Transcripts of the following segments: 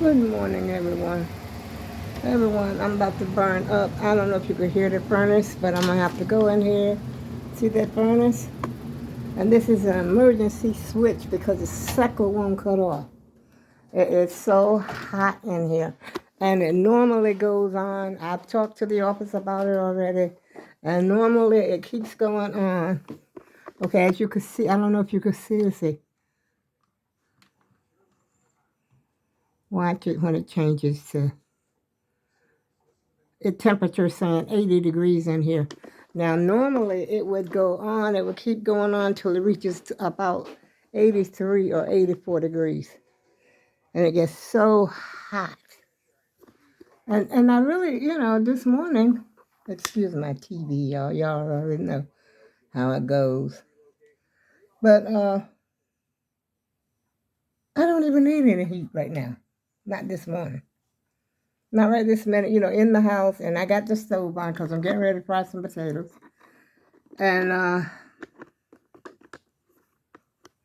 Good morning, everyone. Everyone, I'm about to burn up. I don't know if you could hear the furnace, but I'm going to have to go in here. See that furnace? And this is an emergency switch because the sucker won't cut off. It is so hot in here. And it normally goes on. I've talked to the office about it already. And normally it keeps going on. Okay, as you can see, I don't know if you can see. Watch it when it changes to the temperature saying 80 degrees in here. Now, normally it would go on, it would keep going on till it reaches to about 83 or 84 degrees. And it gets so hot. And I really, this morning, excuse my TV, y'all. Y'all already know how it goes. But I don't even need any heat right now. Not this morning. Not right this minute, in the house. And I got the stove on because I'm getting ready to fry some potatoes. And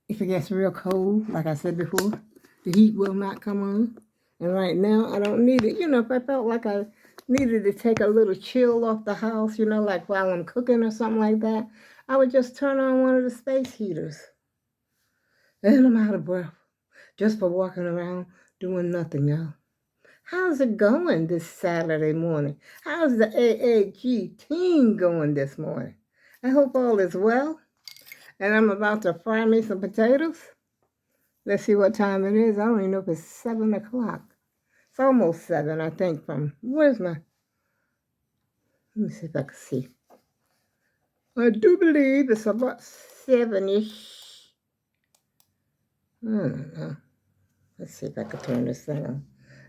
if it gets real cold, like I said before, the heat will not come on. And right now, I don't need it. If I felt like I needed to take a little chill off the house, like while I'm cooking or something like that, I would just turn on one of the space heaters. And I'm out of breath just for walking around doing nothing, y'all. How's it going this Saturday morning? How's the AAG team going this morning? I hope all is well. And I'm about to fry me some potatoes. Let's see what time it is. I don't even know if it's 7 o'clock. It's almost 7, I think, where's my, let me see if I can see. I do believe it's about 7-ish. I don't know. Let's see if I can turn this thing on.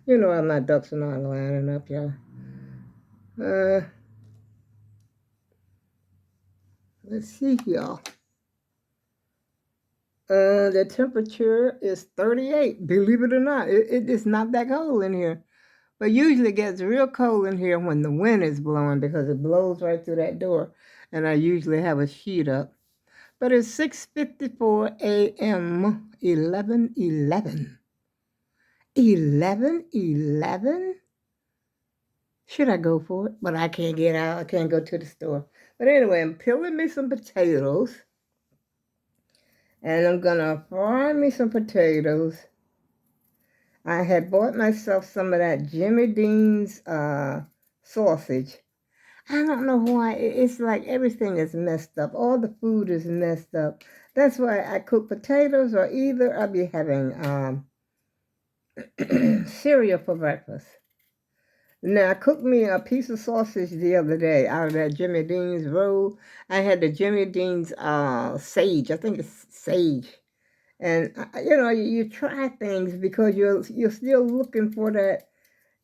How my ducks are not lining up, y'all. Let's see, y'all. The temperature is 38. Believe it or not, it is not that cold in here. But usually it gets real cold in here when the wind is blowing because it blows right through that door. And I usually have a sheet up. But it's 6:54 a.m. 11:11. 11:11? Should I go for it? But I can't get out. I can't go to the store. But anyway, I'm peeling me some potatoes. And I'm going to fry me some potatoes. I had bought myself some of that Jimmy Dean's sausage. I don't know why. It's like everything is messed up. All the food is messed up. That's why I cook potatoes, or either I'll be having cereal for breakfast. Now, I cooked me a piece of sausage the other day out of that Jimmy Dean's roll. I had the Jimmy Dean's sage. I think it's sage. And, you try things because you're still looking for that.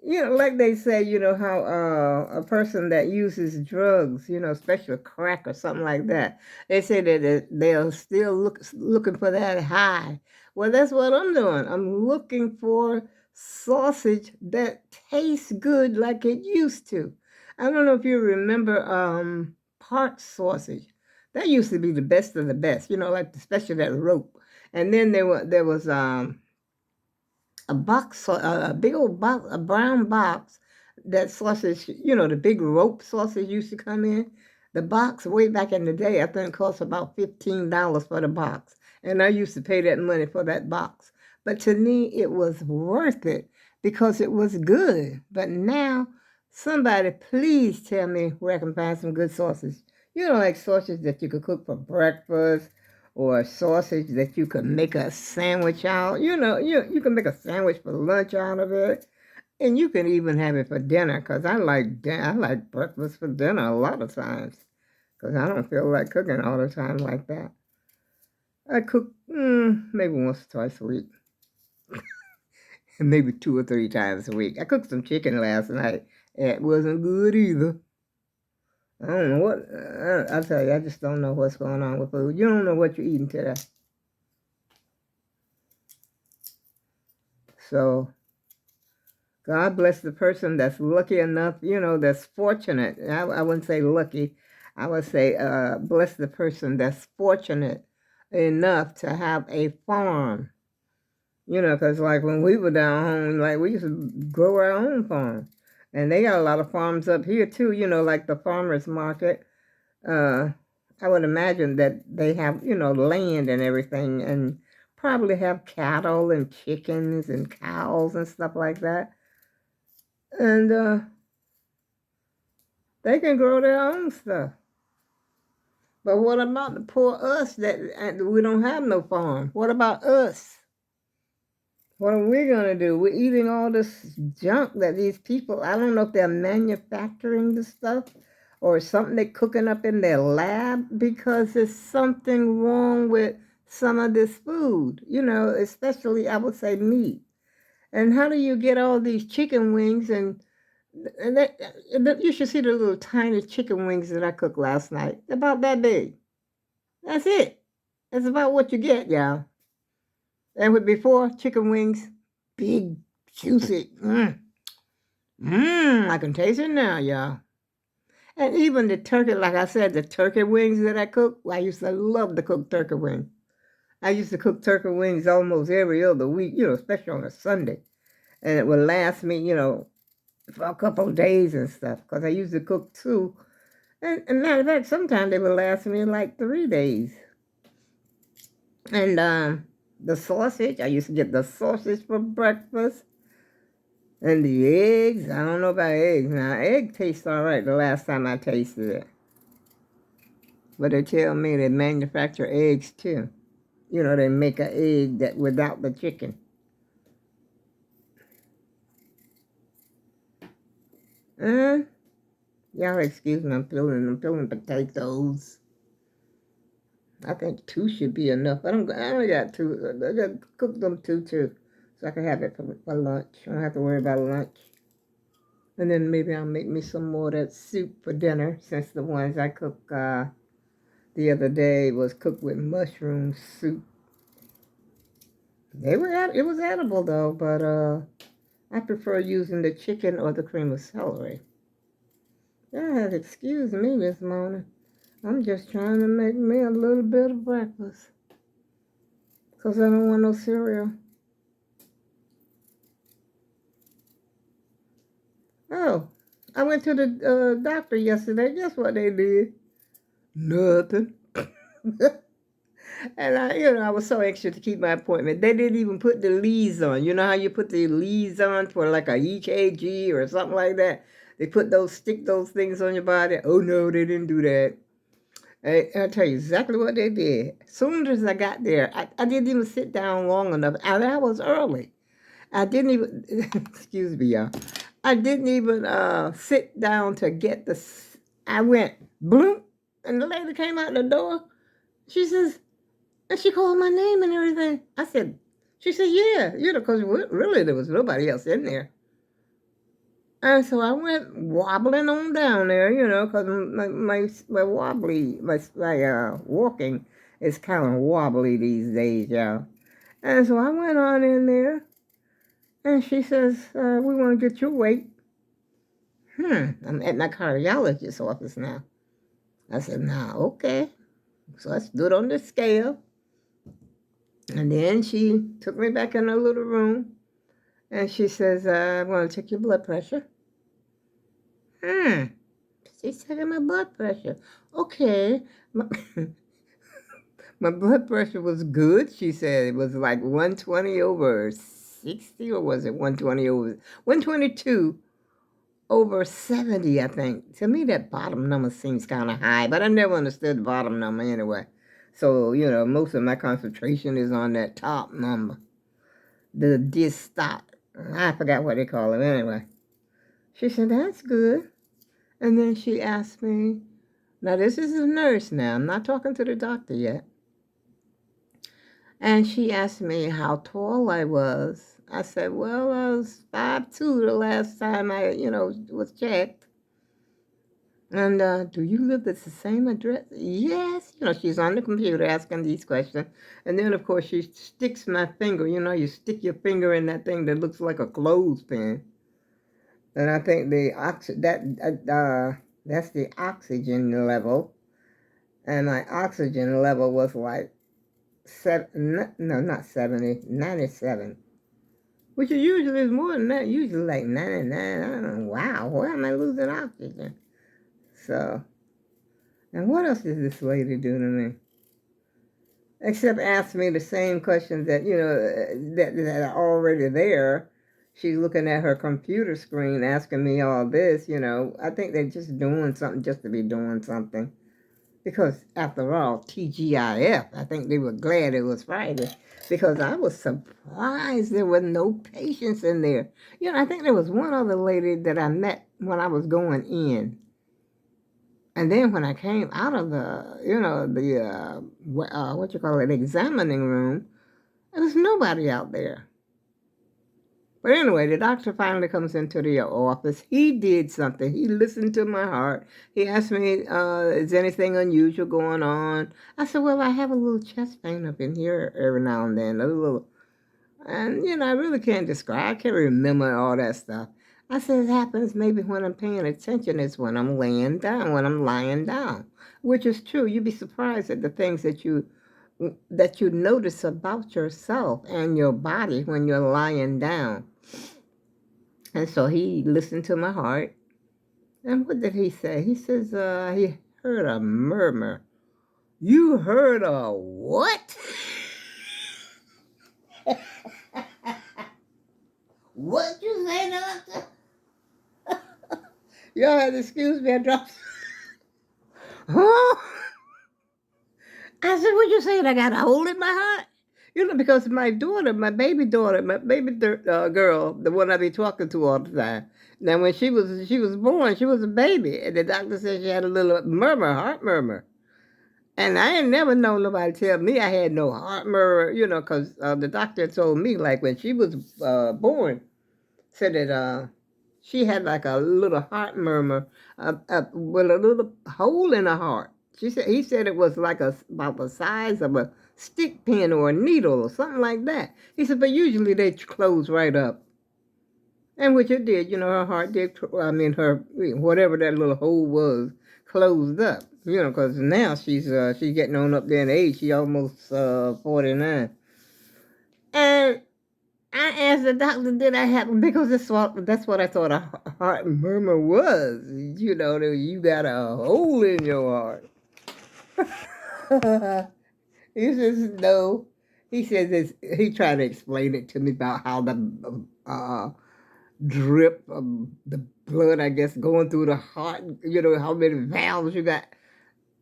Like they say, how a person that uses drugs, especially crack or something like that, they say that they'll still looking for that high. Well, that's what I'm doing. I'm looking for sausage that tastes good like it used to. I don't know if you remember Park sausage. That used to be the best of the best, like especially that rope. And then there was a box, a big old box, a brown box, that sausage, the big rope sausage used to come in. The box way back in the day, I think cost about $15 for the box. And I used to pay that money for that box. But to me, it was worth it because it was good. But now, somebody please tell me where I can find some good sausage. Like sausage that you could cook for breakfast, or sausage that you could make a sandwich out. You can make a sandwich for lunch out of it. And you can even have it for dinner, because I like breakfast for dinner a lot of times, because I don't feel like cooking all the time like that. I cook maybe once or twice a week, and maybe 2 or 3 times a week. I cooked some chicken last night. It wasn't good either. I don't know what, I'll tell you, I just don't know what's going on with food. You don't know what you're eating today. So God bless the person that's lucky enough, that's fortunate. I wouldn't say lucky. I would say bless the person that's fortunate enough to have a farm You know, because like when we were down home, like we used to grow our own farm. And they got a lot of farms up here too, you know, like the farmer's market. Uh, I would imagine that they have, you know, land and everything and probably have cattle and chickens and cows and stuff like that. And they can grow their own stuff. But what about the poor us that we don't have no farm? What about us? What are we going to do? We're eating all this junk that these people, I don't know if they're manufacturing the stuff or something they're cooking up in their lab because there's something wrong with some of this food, you know, especially I would say meat. And how do you get all these chicken wings and you should see the little tiny chicken wings that I cooked last night. About that big. That's it. That's about what you get, y'all. And with before chicken wings, big, juicy. I can taste it now, y'all. And even the turkey, like I said, the turkey wings that I cook, I used to love to cook turkey wings. I used to cook turkey wings almost every other week, you know, especially on a Sunday. And it would last me, you know, for a couple of days and stuff, because I used to cook two. And matter of fact, sometimes they would last me like 3 days. And the sausage, I used to get the sausage for breakfast. And the eggs, I don't know about eggs. Now, egg tastes all right the last time I tasted it. But they tell me they manufacture eggs too. You know, they make an egg that without the chicken. Uh, y'all excuse me, I'm peeling potatoes. I think two should be enough. I only got two. I just cook them two too. So I can have it for lunch. I don't have to worry about lunch. And then maybe I'll make me some more of that soup for dinner since the ones I cooked the other day was cooked with mushroom soup. It was edible though, but I prefer using the chicken or the cream of celery. Yeah, excuse me this morning. I'm just trying to make me a little bit of breakfast. Because I don't want no cereal. Oh, I went to the doctor yesterday. Guess what they did? Nothing. And I was so anxious to keep my appointment. They didn't even put the leads on. You know how you put the leads on for like a EKG or something like that? They stick those things on your body. Oh no, they didn't do that. I'll tell you exactly what they did. As soon as I got there, I didn't even sit down long enough. And I was early. I didn't even, excuse me, y'all. I didn't even sit down to get I went, bloom, and the lady came out the door. She says, and she called my name and everything. She said, yeah, because really there was nobody else in there. And so I went wobbling on down there, because my walking is kind of wobbly these days, y'all. And so I went on in there, and she says, we want to get your weight. I'm at my cardiologist's office now. I said, nah, okay. So I stood on the scale. And then she took me back in her little room. And she says, I want to check your blood pressure. She's checking my blood pressure. Okay. My blood pressure was good. She said it was like 120 over 60, or was it 120 over 122 over 70, I think. To me, that bottom number seems kind of high, but I never understood the bottom number anyway. So, most of my concentration is on that top number. The distop. I forgot what they call it anyway. She said, that's good. And then she asked me, now this is a nurse now. I'm not talking to the doctor yet. And she asked me how tall I was. I said, well, I was 5'2" the last time I, was checked. And do you live at the same address? Yes. She's on the computer asking these questions. And then, of course, she sticks my finger. You stick your finger in that thing that looks like a clothespin. And I think that's the oxygen level. And my oxygen level was like no, not 70, 97. Which usually is more than that, usually like 99. I don't know, wow, where am I losing oxygen? So, and what else did this lady do to me? Except ask me the same questions that, that are already there. She's looking at her computer screen asking me all this, I think they're just doing something just to be doing something. Because after all, TGIF, I think they were glad it was Friday. Because I was surprised there was no patients in there. I think there was one other lady that I met when I was going in. And then when I came out of the examining room, there was nobody out there. But anyway, the doctor finally comes into the office. He did something. He listened to my heart. He asked me, is anything unusual going on? I said, well, I have a little chest pain up in here every now and then, a little. And, I really can't describe. I can't remember all that stuff. I said, it happens maybe when I'm paying attention. It's when I'm laying down, when I'm lying down, which is true. You'd be surprised at the things that you notice about yourself and your body when you're lying down. And so he listened to my heart. And what did he say? He says he heard a murmur. You heard a what? What you say, doctor? Y'all had to excuse me, I dropped. Huh? I said, what you saying? I got a hole in my heart? Because my baby girl, the one I be talking to all the time. Now, when she was born, she was a baby, and the doctor said she had a little heart murmur. And I ain't never known nobody tell me I had no heart murmur, because the doctor told me, like, when she was born, said that she had like a little heart murmur with a little hole in her heart. He said it was like about the size of a stick pin or a needle or something like that. He said, but usually they close right up. And which it did, her heart did, her, whatever that little hole was, closed up, because now she's getting on up there in age. She almost 49. And I asked the doctor, did I have, because that's what I thought a heart murmur was. That you got a hole in your heart. He says, no. He says, he tried to explain it to me about how the drip of the blood, I guess, going through the heart, how many valves you got.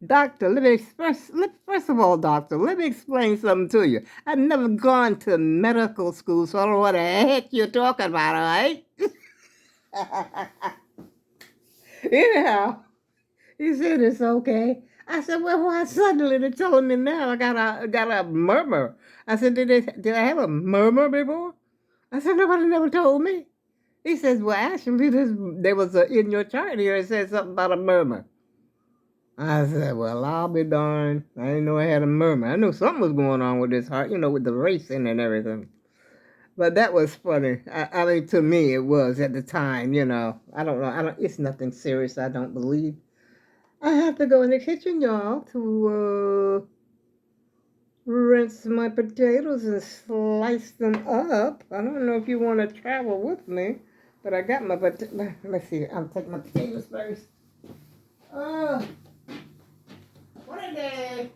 Doctor, first of all, doctor, let me explain something to you. I've never gone to medical school, so I don't know what the heck you're talking about, all right? Anyhow, he said it's okay. I said, well, why suddenly they're telling me now I got a murmur? I said, did I have a murmur before? I said, nobody never told me. He says, well, actually, there was in your chart here, it said something about a murmur. I said, well, I'll be darned. I didn't know I had a murmur. I knew something was going on with this heart, with the racing and everything. But that was funny. I mean, to me, it was at the time, I don't know. It's nothing serious, I don't believe. I have to go in the kitchen, y'all, to rinse my potatoes and slice them up. I don't know if you want to travel with me, but I got my potatoes. Let's see. I'll take my potatoes first. Oh. What a day!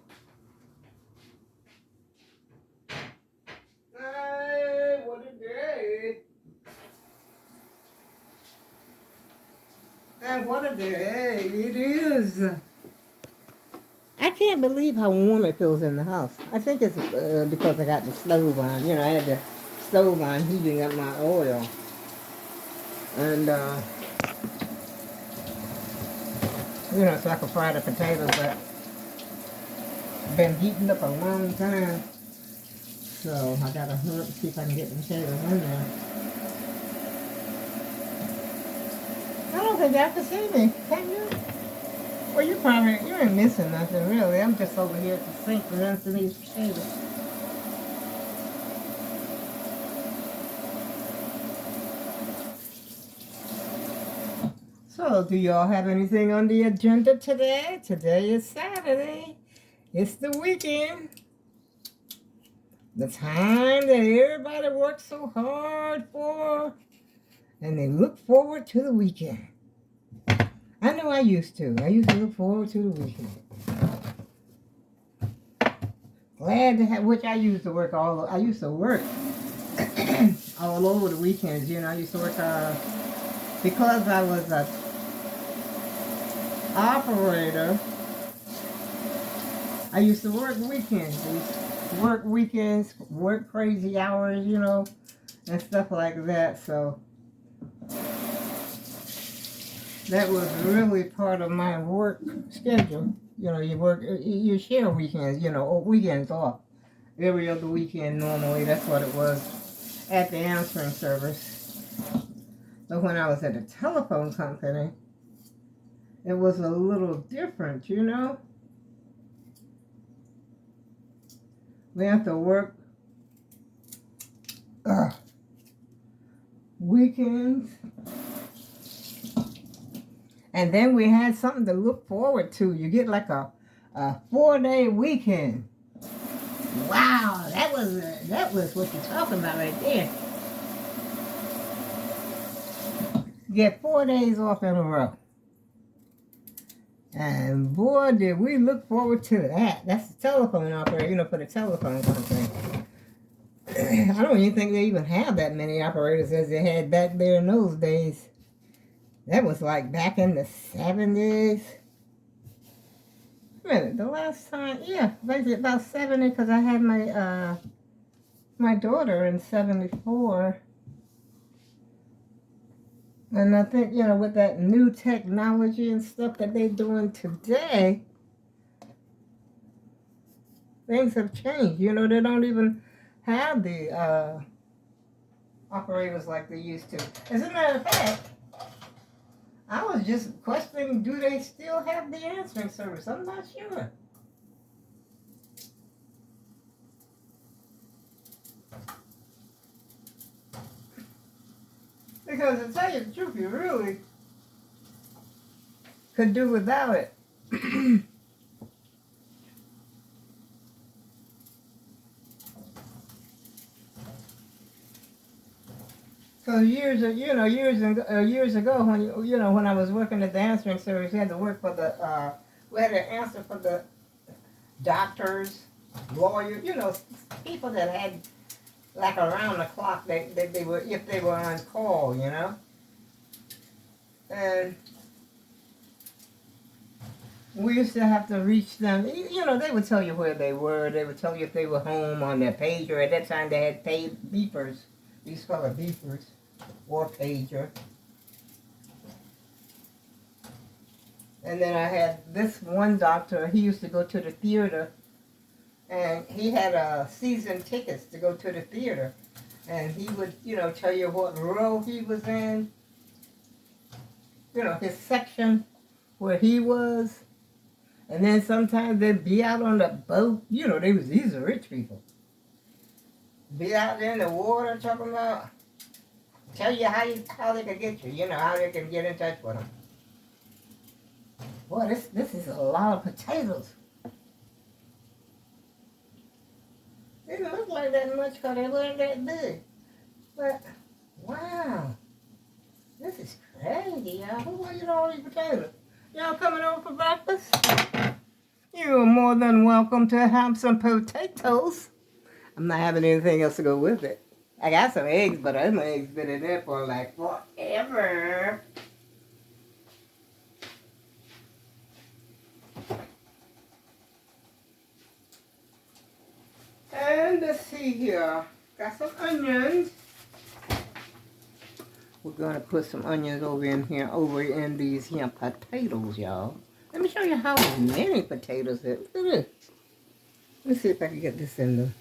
Hey, what a day! And what a day it is! I can't believe how warm it feels in the house. I think it's because I got the stove on. I had the stove on heating up my oil. And, so I could fry the potatoes, but been heating up a long time. So I gotta see if I can get the potatoes in there. I don't think you have to see me, can you? Well, you ain't missing nothing, really. I'm just over here at the sink rinsing these potatoes. So, do y'all have anything on the agenda today? Today is Saturday. It's the weekend. The time that everybody works so hard for, and they look forward to the weekend. I know I used to. I used to look forward to the weekend. Glad to have, which I used to work I used to work all over the weekends. You know, I used to work, because I was a operator, I used to work weekends. I used to work weekends, work crazy hours, you know, and stuff like that. So that was really part of my work schedule. You know, you share weekends, you know, weekends off. Every other weekend normally, that's what it was at the answering service. But when I was at the telephone company, it was a little different, you know. We have to work weekends. And then we had something to look forward to. You get like a 4-day weekend. Wow, that was what you're talking about right there. You get 4 days off in a row. And boy, did we look forward to that. That's the telephone operator, you know, for the telephone company. I don't even think they even have that many operators as they had back there in those days. That was like back in the 70s. Wait a minute, the last time, yeah, basically about 70, because I had my daughter in 74. And I think, you know, with that new technology and stuff that they're doing today, things have changed. You know, they don't even have the operators like they used to. As a matter of fact, I was just questioning, do they still have the answering service? I'm not sure. Because to tell you the truth, you really could do without it. So years ago, when I was working at the answering service, we had to work for we had to answer for the doctors, lawyers, you know, people that had like around the clock they were, if they were on call, you know. And we used to have to reach them. You know, they would tell you where they were. They would tell you if they were home on their pager. At that time, they had paid beepers. We used to call it beepers or pager. And then I had this one doctor. He used to go to the theater, and he had season tickets to go to the theater. And he would, you know, tell you what row he was in. You know, his section where he was. And then sometimes they'd be out on the boat. You know, these are rich people. Be out there in the water talking about, tell you how they can get you. You know, how they can get in touch with them. Boy, this is a lot of potatoes. They didn't look like that much because they weren't that big. But, wow. This is crazy, y'all. Who are you all these potatoes? Y'all coming over for breakfast? You're more than welcome to have some potatoes. I'm not having anything else to go with it. I got some eggs, but those eggs been in there for like forever. And let's see here. Got some onions. We're going to put some onions over in these here potatoes, y'all. Let me show you how many potatoes there. Look at this. Let me see if I can get this in there.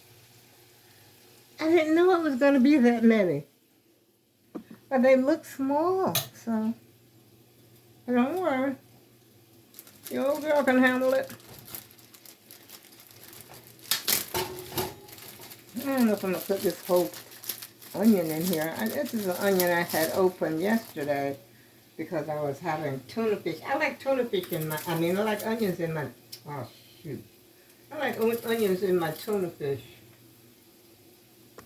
I didn't know it was going to be that many. But they look small, so don't worry. Your old girl can handle it. I don't know if I'm going to put this whole onion in here. This is an onion I had opened yesterday because I was having tuna fish. I like tuna fish I like onions in my, oh shoot. I like onions in my tuna fish.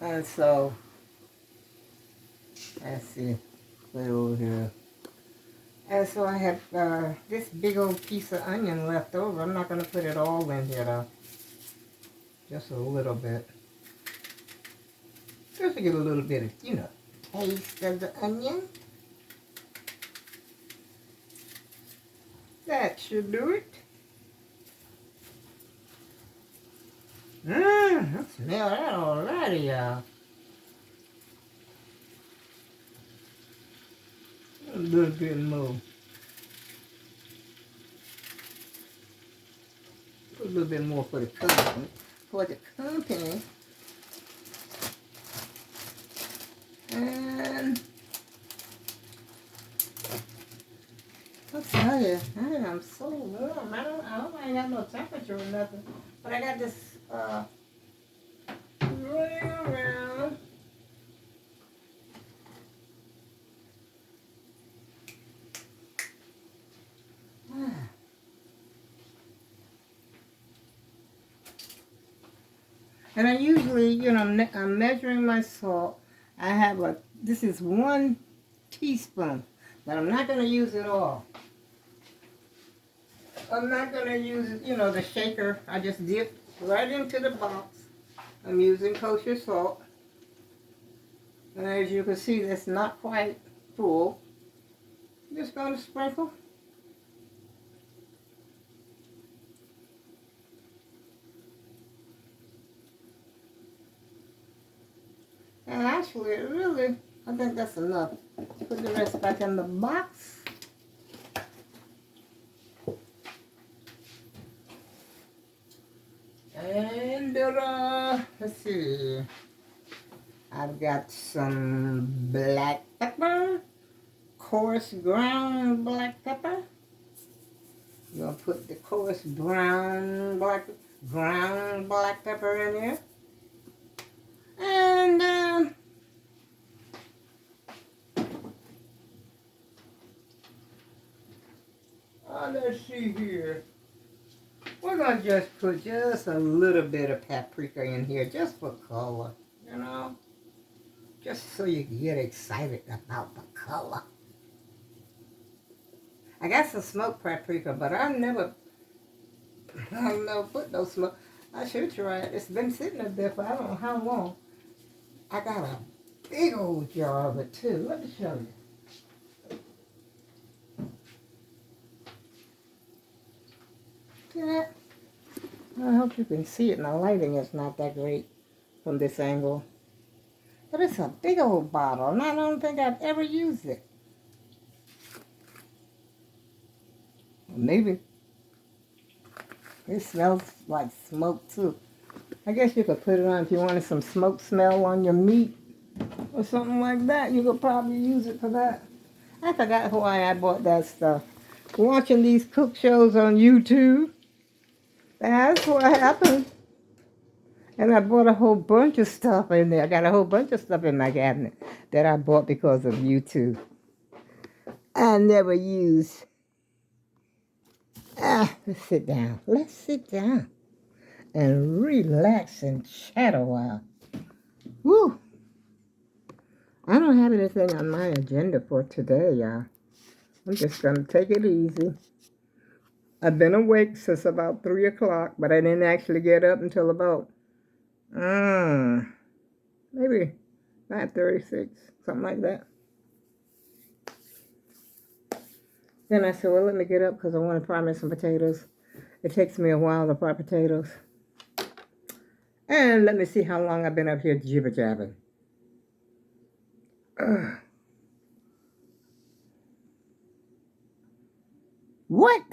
And so, let's see, put it over here. And so I have this big old piece of onion left over. I'm not going to put it all in here though. Just a little bit. Just to get a little bit of, you know, taste of the onion. That should do it. I smell that already, y'all. A little bit more. Put a little bit more for the company. For the company. And I'll tell you, I am so warm. I ain't got no temperature or nothing. But I got this running around. And I usually, you know, I'm measuring my salt. I have this is 1 teaspoon, but I'm not going to use it all. I'm not going to use, you know, the shaker. I just dip right into the box. I'm using kosher salt. And as you can see, that's not quite full. I'm just going to sprinkle. And actually, I think that's enough. Put the rest back in the box. And let's see. I've got some black pepper, coarse ground black pepper. I'm gonna put the coarse ground black pepper in here. And let's see here. We're gonna just put just a little bit of paprika in here, just for color, you know, just so you can get excited about the color. I got some smoked paprika, but I never put no smoke. I should try it. It's been sitting there for I don't know how long. I got a big old jar of it too. Let me show you. See that? I hope you can see it. My lighting is not that great from this angle. But it's a big old bottle, and I don't think I've ever used it. Maybe. It smells like smoke too. I guess you could put it on if you wanted some smoke smell on your meat or something like that. You could probably use it for that. I forgot why I bought that stuff. Watching these cook shows on YouTube. That's what happened. And I bought a whole bunch of stuff in there. I got a whole bunch of stuff in my cabinet that I bought because of YouTube. I never used. Let's sit down. Let's sit down and relax and chat a while. Woo! I don't have anything on my agenda for today, y'all. I'm just going to take it easy. I've been awake since about 3 o'clock, but I didn't actually get up until about, maybe 9:36, something like that. Then I said, well, let me get up because I want to fry me some potatoes. It takes me a while to fry potatoes. And let me see how long I've been up here jibber-jabbing. What?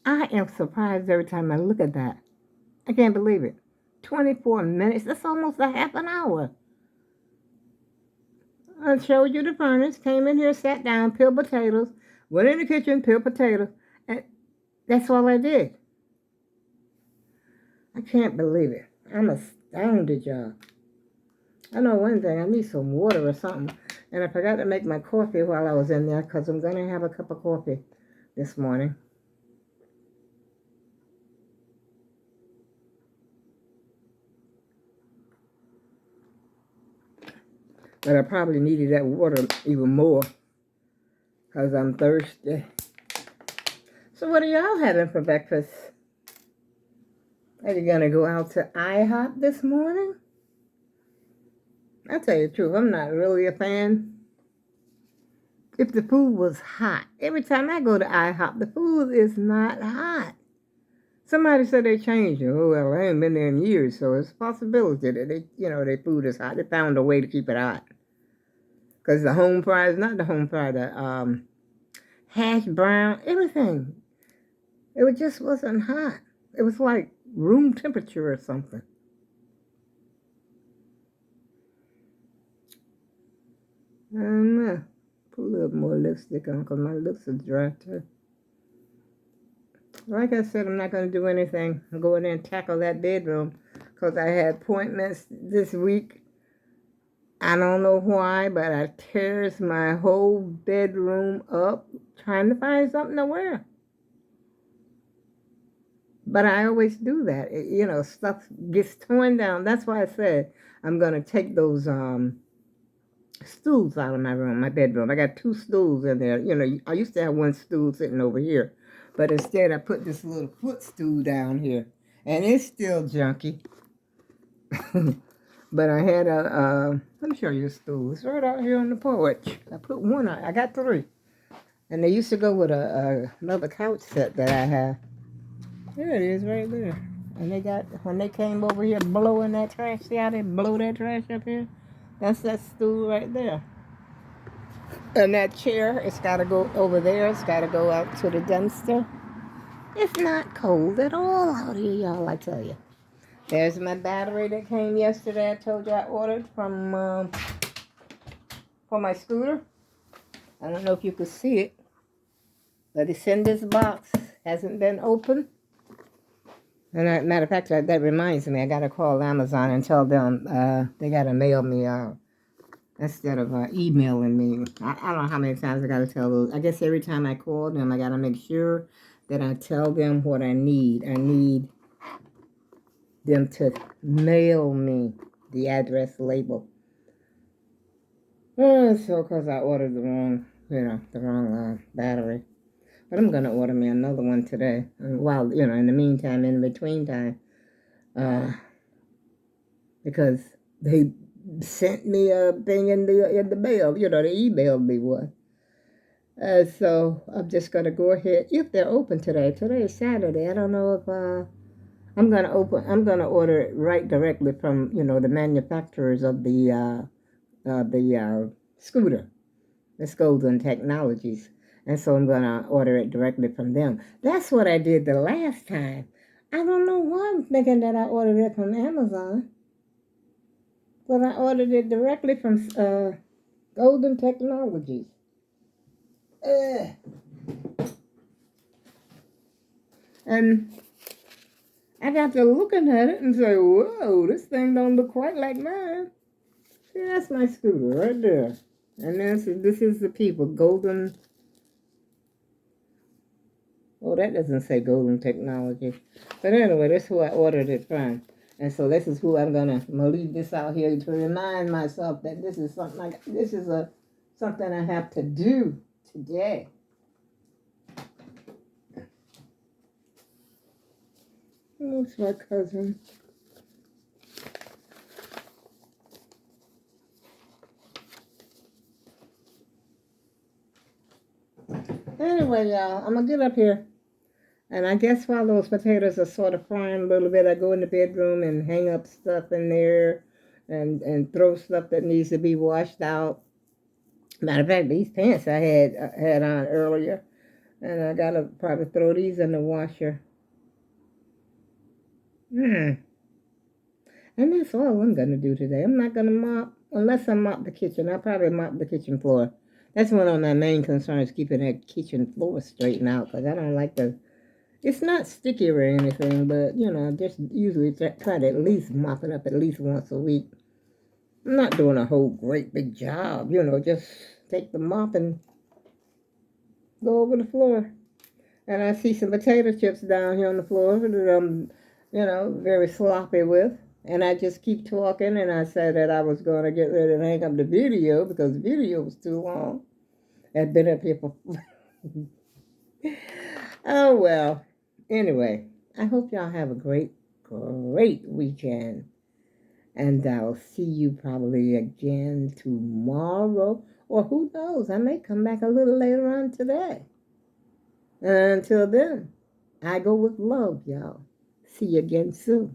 I am surprised every time I look at that. I can't believe it. 24 minutes. That's almost a half an hour. I showed you the furnace, came in here, sat down, peeled potatoes, went in the kitchen, peeled potatoes, and that's all I did. I can't believe it. I'm astounded, y'all. I know one thing. I need some water or something. And I forgot to make my coffee while I was in there because I'm going to have a cup of coffee this morning. But I probably needed that water even more because I'm thirsty. So what are y'all having for breakfast? Are you going to go out to IHOP this morning? I'll tell you the truth, I'm not really a fan. If the food was hot, every time I go to IHOP, the food is not hot. Somebody said they changed it. Oh, well, I ain't been there in years, so it's a possibility that their food is hot. They found a way to keep it hot. Because the home fries, not the home fry, the hash brown, everything, it just wasn't hot. It was like room temperature or something. I don't know. Put a little more lipstick on because my lips are dry too. Like I said, I'm not going to do anything. I'm going in and tackle that bedroom because I had appointments this week. I don't know why, but I tears my whole bedroom up trying to find something to wear. But I always do that. Stuff gets torn down. That's why I said I'm going to take those stools out of my bedroom. I got 2 stools in there. I used to have 1 stool sitting over here. But instead, I put this little footstool down here. And it's still junky. But I had let me show you a stool. It's right out here on the porch. I put 1 out. I got 3. And they used to go with another couch set that I have. There it is right there. And when they came over here blowing that trash, see how they blow that trash up here? That's that stool right there. And that chair, it's got to go over there. It's got to go out to the dumpster. It's not cold at all out here, y'all, I tell you. There's my battery that came yesterday. I told you I ordered for my scooter. I don't know if you could see it, but it's in this box. Hasn't been opened. And matter of fact, that reminds me, I got to call Amazon and tell them they got to mail me out instead of emailing me. I don't know how many times I got to tell those. I guess every time I call them, I got to make sure that I tell them what I need. I need them to mail me the address label. So because I ordered the wrong battery. But I'm going to order me another one today. While, in the meantime, in between time, because they sent me a thing in the mail. They emailed me one. So I'm just going to go ahead. If they're open today. Today is Saturday. I don't know if I'm going to order it right directly from, the manufacturers of the scooter. It's Golden Technologies. And so I'm going to order it directly from them. That's what I did the last time. I don't know why I'm thinking that I ordered it from Amazon. But I ordered it directly from Golden Technologies. And I got to looking at it and say, whoa, this thing don't look quite like mine. See, that's my scooter right there. And this is the people, Golden. Oh, that doesn't say Golden Technology. But anyway, this is who I ordered it from. And so this is who I'm going to leave this out here to remind myself that this is something something I have to do today. Looks my cousin. Anyway, y'all, I'm going to get up here. And I guess while those potatoes are sort of frying a little bit, I go in the bedroom and hang up stuff in there and throw stuff that needs to be washed out. Matter of fact, these pants I had on earlier. And I got to probably throw these in the washer. And that's all I'm going to do today. I'm not going to mop, unless I mop the kitchen. I'll probably mop the kitchen floor. That's one of my main concerns, keeping that kitchen floor straightened out, because I don't like it's not sticky or anything, but, just usually try to at least mop it up at least once a week. I'm not doing a whole great big job, just take the mop and go over the floor. And I see some potato chips down here on the floor that I'm, very sloppy with. And I just keep talking, and I said that I was going to get ready to hang up the video because the video was too long. I've been up here for... Oh, well. Anyway, I hope y'all have a great, great weekend. And I'll see you probably again tomorrow. Or who knows, I may come back a little later on today. Until then, I go with love, y'all. See you again soon.